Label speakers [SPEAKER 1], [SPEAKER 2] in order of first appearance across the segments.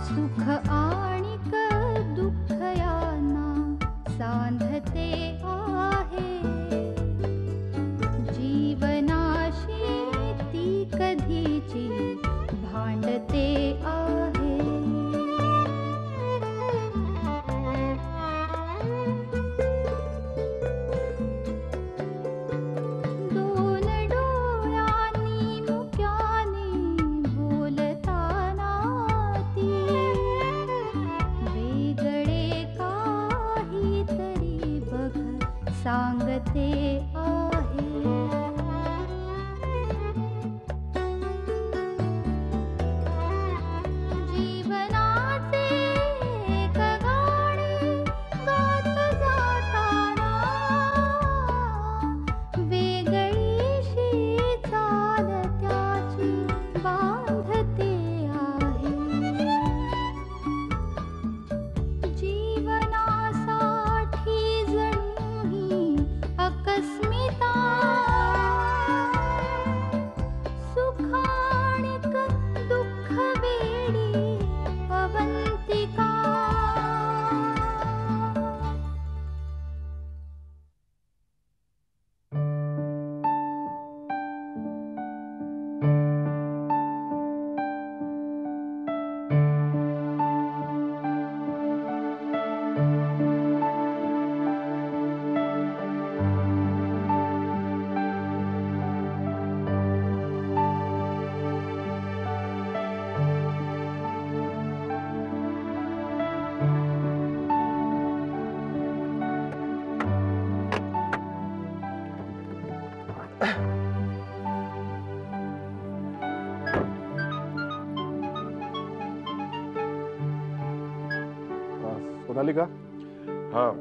[SPEAKER 1] सुख आणिक दुःख यांना सांधते आहे, जीवनाशी ती कधीची भांडते आहे। दोन डोळ्यांनी मुक्याने बोलताना ती वेगळे काहीतरी बघ सांगते आहे। जीवनाचे एक गाणे गात जाताना वेगळीशी चाल त्याची बांधते आहे। जीवनासाठी जणू ही अकस्मिता, सुखाणिक दुःख वेडी अवंतिका।
[SPEAKER 2] सोनालिका?
[SPEAKER 3] हाँ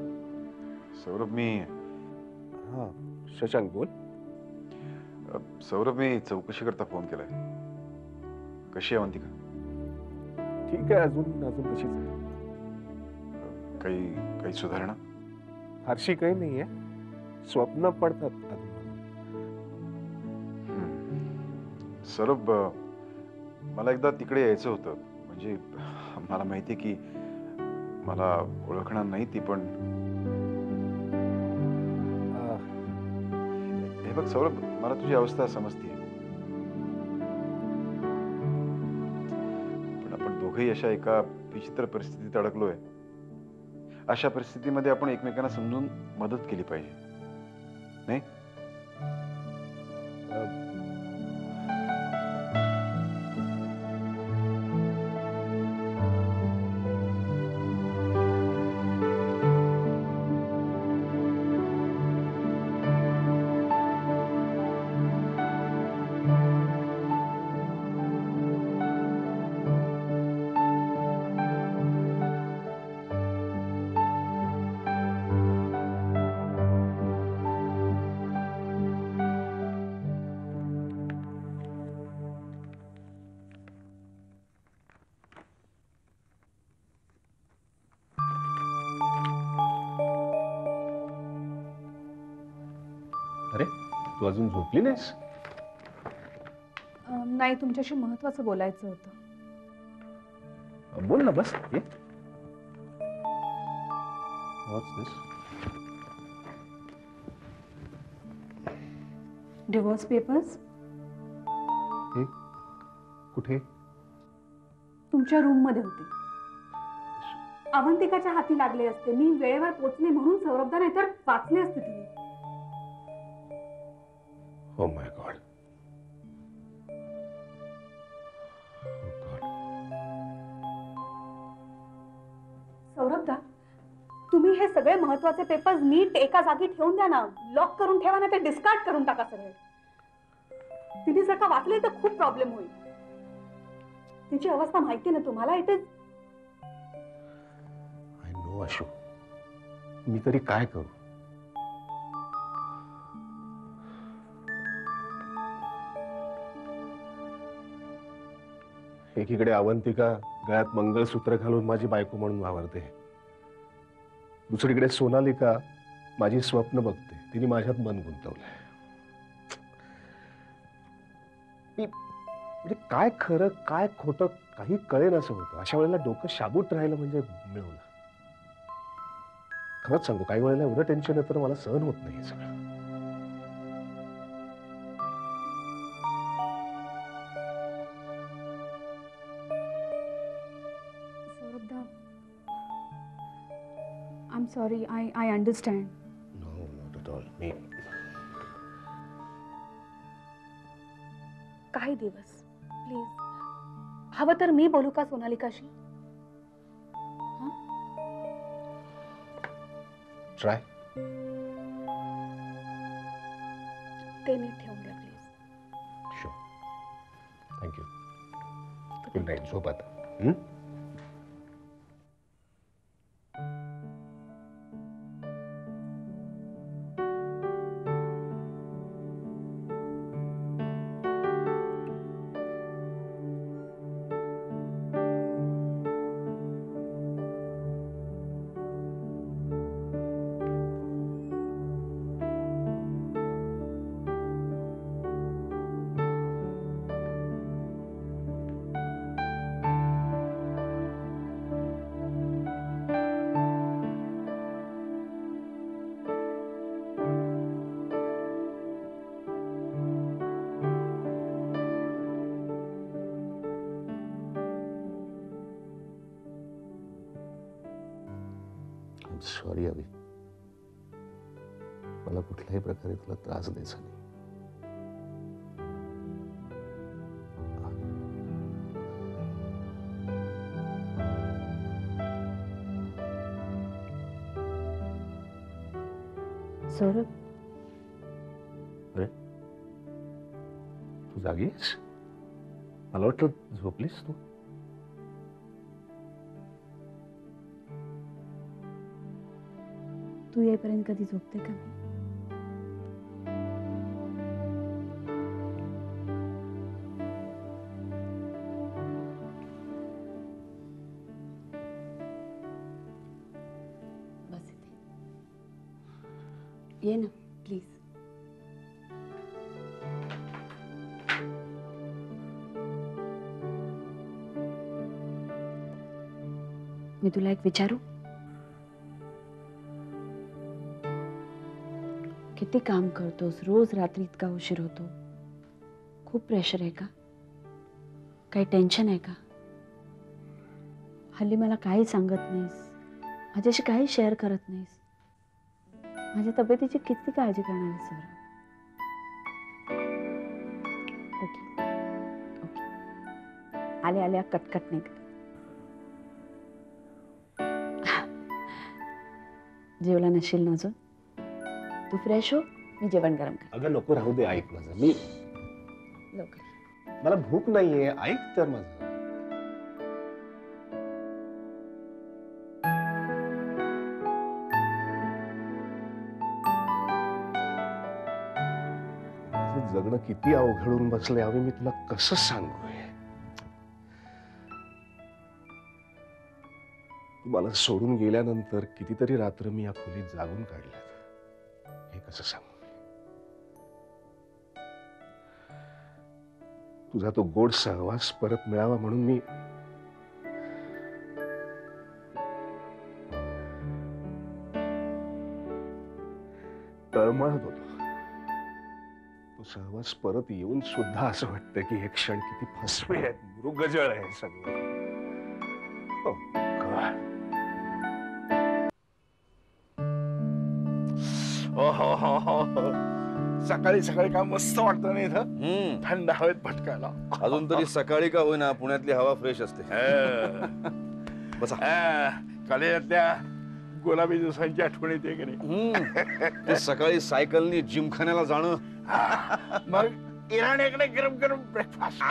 [SPEAKER 3] सौरभ, मी
[SPEAKER 2] हाँ शशांक बोल।
[SPEAKER 3] सौरभ, मी चौकशी करता फोन केलाय। कशी आहे अवंतिका?
[SPEAKER 2] ठीक आहे, अजून अजून तशीच आहे।
[SPEAKER 3] काही काही सुधारणा?
[SPEAKER 2] फारशी काही नाहीये, स्वप्न पडतात अजून।
[SPEAKER 3] सौरभ, मला एकदा तिकडे यायचं होतं। म्हणजे मला माहिती आहे की मला ओळखणार नाही ती, पण हे बघ सौरभ, मला तुझी अवस्था समजते, पण आपण दोघेही अशा एका विचित्र परिस्थितीत अडकलोय। अशा परिस्थितीमध्ये आपण एकमेकांना समजून मदत केली पाहिजे, नाही?
[SPEAKER 2] अरे तू अजून झोपली नाहीस?
[SPEAKER 4] नाही, तुमच्याशी महत्त्वाचं बोलायचं होतं।
[SPEAKER 2] बोल ना, बस ये। What's this?
[SPEAKER 4] डिवोर्स पेपर्स
[SPEAKER 2] हे कुठे?
[SPEAKER 4] तुमच्या रूम मध्ये होते। अवंतिकाच्या हाती लागले असते, मी वेळेवर पोचले म्हणून सौरभदा, नाहीतर वाचले असते तुम्ही।
[SPEAKER 2] Oh my God. Oh God.
[SPEAKER 4] सौरभदा, तुम्ही हे सगळे महत्त्वाचे पेपर्स नीट एका जागी ठेवून द्या ना, लॉक करून ठेवा, नाही तर डिस्कार्ड करून टाका सगळे। तिने जर का वाचले तर खूप प्रॉब्लेम होईल। तिची अवस्था माहिती ना तुम्हाला, इथे
[SPEAKER 2] आय नो अशोक, मी तरी काय करू? एकीकडे अवंतिका गळ्यात मंगळसूत्र घालून माझी बायको म्हणून वावरते, दुसरीकडे सोनालिका माझी स्वप्न बघते, तिने माझ्यात मन गुंतवलंय। म्हणजे काय खरं काय खोटं काही कळेन असं होतं. अशा वेळेला डोकं शाबूत राहिलं म्हणजे मिळवलं. खरंच सांगू, काही वेळेला एवढं टेन्शन येतं मला सहन होत नाही हे सगळं.
[SPEAKER 4] सौरभदा, I am sorry. I understand.
[SPEAKER 2] No not at all. मी
[SPEAKER 4] काही दिवस प्लीज. हवं तर मी बोलू का सोनालिकाशी?
[SPEAKER 2] ट्राय.
[SPEAKER 4] ते नीट ठेवून द्या please.
[SPEAKER 2] Sure. Thank you. Good night. झोप आता. सॉरी अभि, मला कुठल्याही प्रकारे तुला त्रास द्यायचा नाही.
[SPEAKER 4] सौरभ,
[SPEAKER 2] अरे तू जागी आहेस? मला वाटलं झोपलीस तू.
[SPEAKER 4] तू येईपर्यंत कधी झोपते का मी? बस इथे ये ना प्लीज. मी तुला एक विचारू? किती काम करतोस? रोज रात्री इतका उशीर होतो. खूप प्रेशर आहे का? काही टेन्शन आहे का? हल्ली मला काही सांगत नाहीस, माझ्याशी काही शेअर करत नाहीस. माझ्या तब्येतीची किती काळजी करणार आहेस सौरभ? ओके ओके, आले आल्या कटकट नाही करत. जेवला नशील ना अजून? तू फ्रेश हो, मी जेवण गरम कर.
[SPEAKER 2] अगं नको, राहू दे. ऐक माझं. मी
[SPEAKER 4] लवकर.
[SPEAKER 2] मला भूक नाहीये. ऐक तर माझं. माझं जगणं किती अवघडून बसलंय अभि, मी तुला कसं सांगू? तू मला सोडून गेल्यानंतर कितीतरी रात्र मी या खोलीत जागून काढल्यात. हे कसं सांगू? तुझा तो गोड सहवास परत मिळावा म्हणून मी तळमळत होतो. तो सहवास परत येऊन सुद्धा असं वाटतं की हे क्षण किती फसवे आहेत, मृगजळ आहे सगळं. Oh God.
[SPEAKER 5] सकाळी सकाळी काय मस्त वाटतं ना इथं थंड हवेत भटकायला.
[SPEAKER 6] अजून तरी सकाळी का होईना पुण्यातली हवा फ्रेश असते. बसा.
[SPEAKER 5] कलेतल्या गुलाबी दिवसांची आठवण येते की नाही?
[SPEAKER 6] ते सकाळी सायकलनी जिमखान्याला जाणं,
[SPEAKER 5] मग इराणीकडे गरम गरम ब्रेकफास्ट.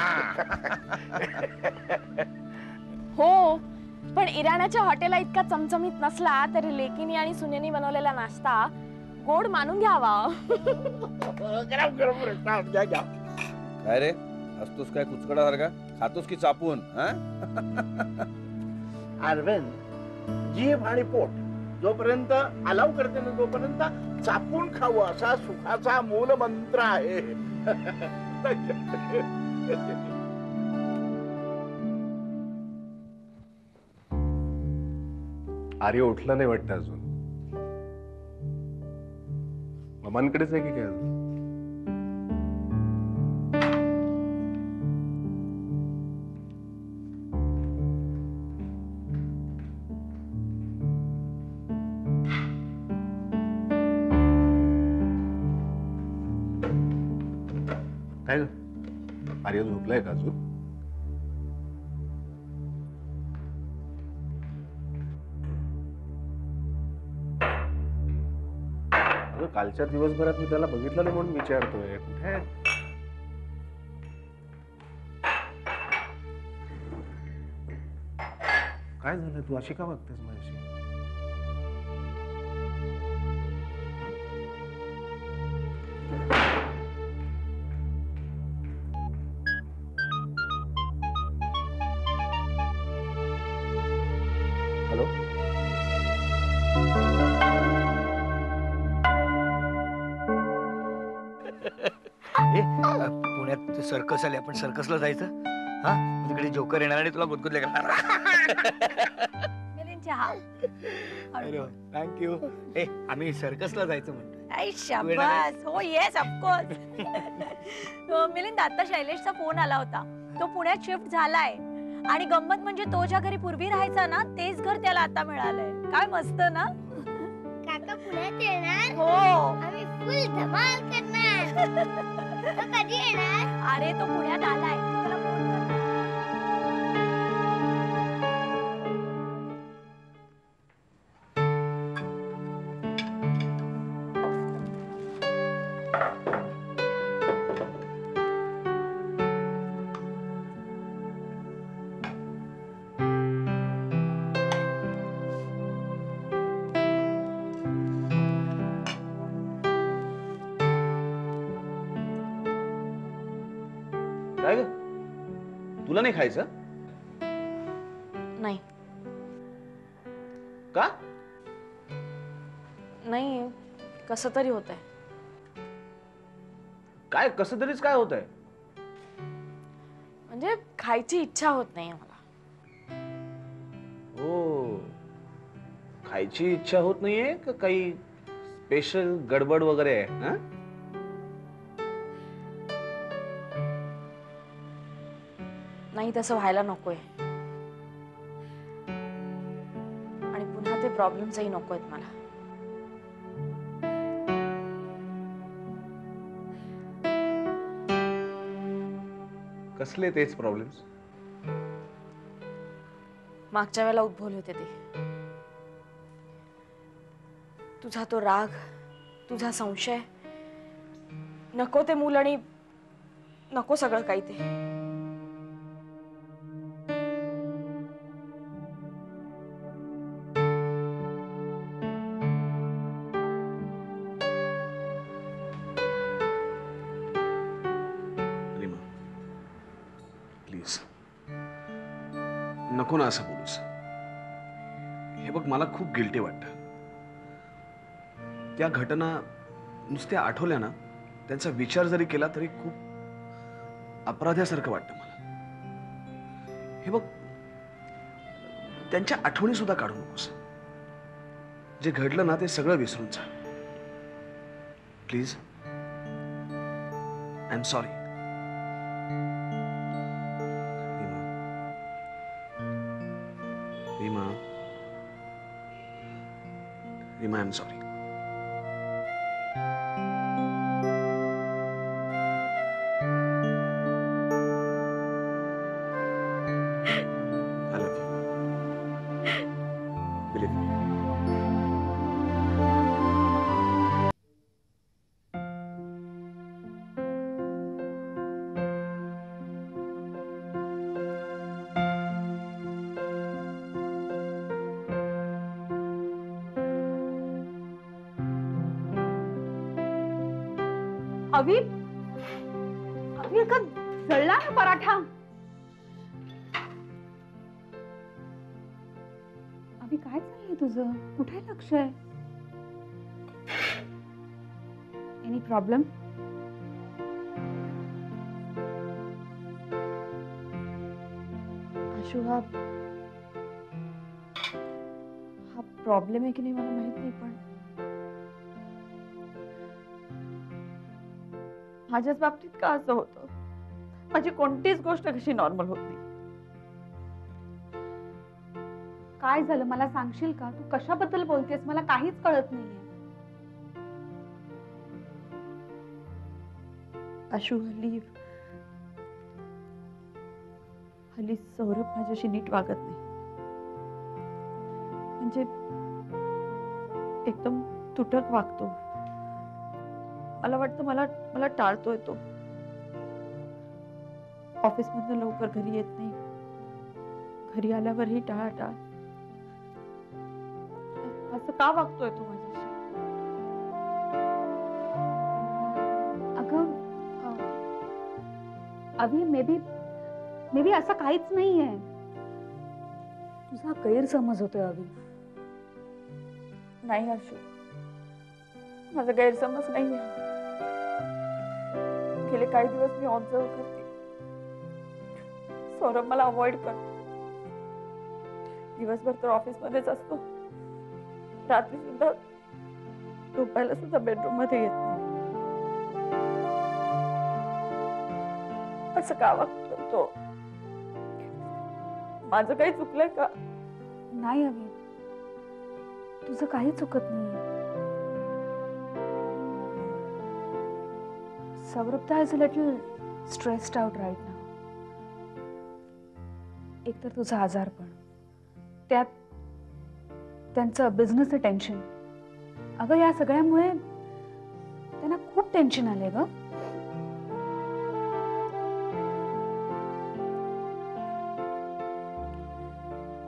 [SPEAKER 7] हो, पण इराणाच्या हॉटेलला इतका चमचमीत नसला तरी लेकीनी आणि सुनेनी बनवलेला नाश्ता गोड मानून घ्यावा.
[SPEAKER 5] गरम गरम ब्रेकफास्ट घ्या घ्या.
[SPEAKER 6] काय रे असतोस काय कुचकडासारखा? खातोस की चापून?
[SPEAKER 5] अरविंद, जीभ आणि पोट जोपर्यंत अलाव करते ना तोपर्यंत चापून खावं असा सुखाचा मूल मंत्र आहे.
[SPEAKER 2] आर्य उठला नाही वाटतं अजून. मामांकडेच आहे की काय अजून? काय ग? आर्य झोपलाय का अजून? अगं, कालच्या दिवसभरात मी त्याला बघितलं नाही म्हणून विचारतोय. कुठे आहे? काय झालं? तू अशी का वागतेस माझ्याशी? हॅलो.
[SPEAKER 8] पुण्यात सर्कस आले, आपण सर्कसला जायचं. हा, तिकडे जोकर येणार आणि तुला गुदगुदले करणार. थँक्यू. ए, आम्ही सर्कसला जायचं म्हणतो.
[SPEAKER 9] शाबास. हो, येस, ऑफकोर्स. मिलिंद, आता शैलेशचा फोन आला होता. तो पुण्यात शिफ्ट झालाय आणि गंमत म्हणजे तो ज्या घरी पूर्वी राहायचा ना, तेच घर त्याला आता मिळालंय. काय मस्त ना.
[SPEAKER 1] काका पुण्यात येणार.
[SPEAKER 9] हो,
[SPEAKER 1] आम्ही फुल धमाल करणार. तो कधी येणार?
[SPEAKER 9] अरे तो पुण्यात आलाय. त्याला फोन कर.
[SPEAKER 6] काय ग, तुला नाही खायचं?
[SPEAKER 7] नाही
[SPEAKER 6] का?
[SPEAKER 7] नाही, कसं तरी होतंय.
[SPEAKER 6] काय कसं तरीच काय होत आहे?
[SPEAKER 7] म्हणजे खायची इच्छा होत नाही मला.
[SPEAKER 6] हो, खायची इच्छा होत नाहीये का? काही स्पेशल गडबड वगैरे आहे? हा?
[SPEAKER 7] नाही, तसं व्हायला नकोय. आणि पुन्हा ते प्रॉब्लेम्सही नकोयत मला.
[SPEAKER 6] कसले तेच प्रॉब्लेम्स?
[SPEAKER 7] मागच्या वेळेला उद्भवले होते ते. तुझा तो राग, तुझा संशय, नको ते मूल आणि नको सगळं काही ते.
[SPEAKER 6] प्लीज नको ना असं बोलूस. हे बघ, मला खूप गिल्टी वाटतं. त्या घटना नुसत्या आठवल्या ना, त्यांचा विचार जरी केला तरी खूप अपराध्यासारखं वाटतं मला. हे बघ, त्यांच्या आठवणी सुद्धा काढू नकोस. जे घडलं ना ते सगळं विसरून जा please. I am sorry. Reema, Reema, I am sorry. I love you. Believe me.
[SPEAKER 4] Abhi, Abhi का जळला ना पराठा. अभि, काय चाललंय तुझं? कुठे लक्ष आहे? Any problem?
[SPEAKER 7] आशु, हा प्रॉब्लेम आहे की नाही मला माहित नाही, पण माझ्याच बाबतीत का असं होतं? माझी कोणतीच गोष्ट कशी नॉर्मल होत नाही.
[SPEAKER 4] काय झालं मला सांगशील का? तू कशाबद्दल बोलतेस? मला काहीच कळत नाहीये.
[SPEAKER 7] आशू, हल्ली सौरभ माझ्याशी नीट वागत नाही. म्हणजे एकदम तुटक वागतो. मला वाटतं मला टाळतोय तो. ऑफिसमधनं लवकर घरी येत नाही, घरी आल्यावरही टाळाटाळ. असं का वागतोय तो माझ्याशी?
[SPEAKER 4] अगं अभि, मे बी असं काहीच नाहीये. तुझा गैरसमज होतोय अभि.
[SPEAKER 7] नाही आशू, माझा गैरसमज नाहीये. गेले काही दिवस मी ऑब्झर्व करते, सौरभ मला अवॉइड करतो. दिवसभर तर ऑफिसमध्येच असतो, रात्री सुद्धा झोपायला सुद्धा बेडरूम मध्ये येत नाही. असं का वागतो तो? माझं काही चुकलंय का?
[SPEAKER 4] नाही अभि, तुझं काही चुकत नाहीये. सौरभदा is a little stressed out right now. एकतर तुझं आजारपण, त्यात त्यांचं बिझनेसचं टेन्शन. अगं या सगळ्यामुळे त्यांना खूप टेन्शन आलंय ग.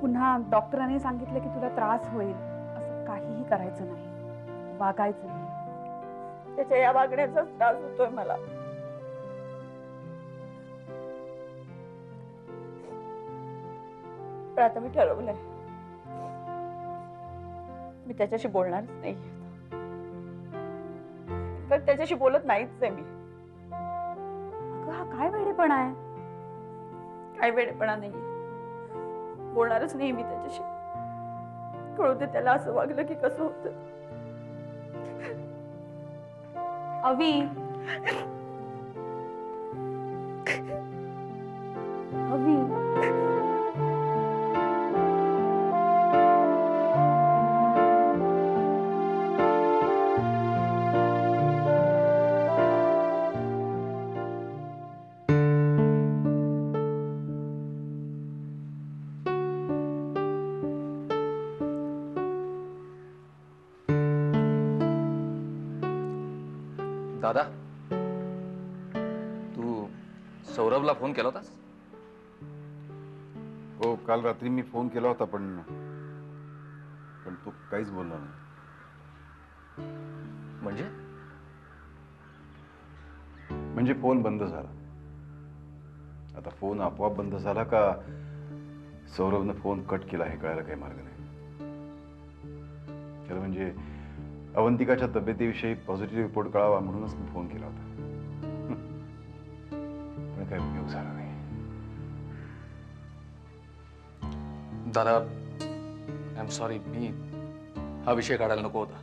[SPEAKER 4] पुन्हा डॉक्टरांनी सांगितलं की तुला त्रास होईल. असं काहीही करायचं नाही, वागायचं नाही.
[SPEAKER 7] त्याच्या या वागण्याचा त्रास होतोय मला. पण आता मी ठरवलंय, मी त्याच्याशी बोलणारच नाही. त्याच्याशी बोलत नाहीच आहे मी.
[SPEAKER 4] अगं हा काय वेडेपणा आहे?
[SPEAKER 7] काय वेडेपणा नाही, बोलणारच नाही मी त्याच्याशी. कळू दे त्याला असं वागलं की कसं होतं.
[SPEAKER 4] अवी, अवी,
[SPEAKER 10] दादा, तू सौरभला फोन केला होतास?
[SPEAKER 3] हो, काल रात्री मी फोन केला होता, पण तो काहीच बोलला नाही. म्हणजे फोन बंद झाला. आता फोन आपोआप बंद झाला का सौरभने फोन कट केला हे कळायला काही मार्ग नाही. खरं म्हणजे अवंतिकाच्या तब्येतीविषयी पॉझिटिव्ह रिपोर्ट कळावा म्हणूनच मी फोन केला होता, पण काही उपयोग झाला नाही.
[SPEAKER 10] दादा, आय एम सॉरी, मी हा विषय काढायला नको होता.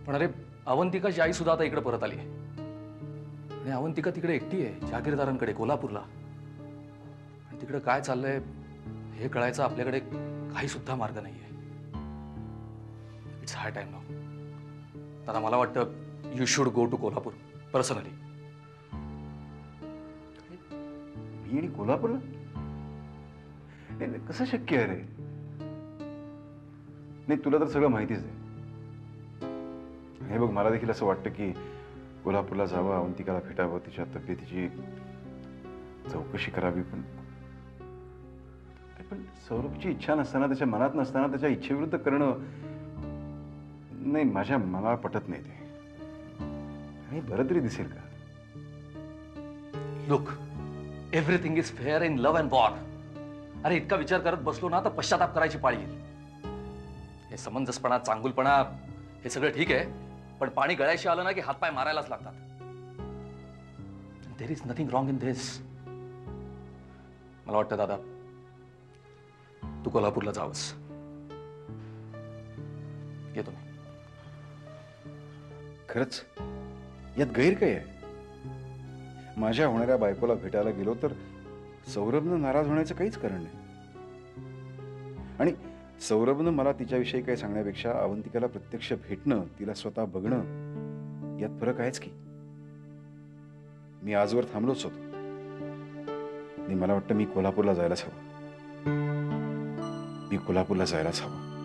[SPEAKER 10] पण अरे, अवंतिकाची आई सुद्धा आता इकडे परत आली आहे. आणि अवंतिका तिकडे एकटी आहे, जागीरदारांकडे कोल्हापूरला. आणि तिकडे काय चाललंय हे कळायचं आपल्याकडे काही सुद्धा मार्ग नाहीये. It's high time now. दादा, मला वाटतं you should go to Kolhapur personally.
[SPEAKER 3] मी आणि कोल्हापूरला? कसं शक्य आहे रे? नाही, तुला तर सगळं माहितीच आहे. हे बघ, मला देखील असं वाटतं की कोल्हापूरला जावं, अवंतिकाला भेटावं, तिच्या तब्येतीची चौकशी करावी. पण सौरभची इच्छा नसताना, त्याच्या मनात नसताना त्याच्या इच्छेविरुद्ध करणं, नाही, माझ्या मनाला पटत नाही ते. आणि बरं तरी दिसेल का?
[SPEAKER 10] Look, everything is fair in love and war. अरे, इतका विचार करत बसलो ना तर पश्चाताप करायची पाळी येईल. हे समंजसपणा, चांगुलपणा, हे सगळं ठीक आहे, पण पाणी गळ्याशी आलं ना की हातपाय मारायलाच लागतात. There is nothing wrong in this. मला वाटतं दादा, तू कोल्हापूरला जावंस. येतो मी.
[SPEAKER 3] खरंच यात गैर काय आहे? माझ्या होणाऱ्या बायकोला भेटायला गेलो तर सौरभनं नाराज होण्याचं काहीच कारण नाही. आणि सौरभनं मला तिच्याविषयी काही सांगण्यापेक्षा अवंतिकाला प्रत्यक्ष भेटणं, तिला स्वतः बघणं यात फरक आहेच की. मी आजवर थांबलोच होतो आणि मला वाटतं मी कोल्हापूरला जायलाच हवं.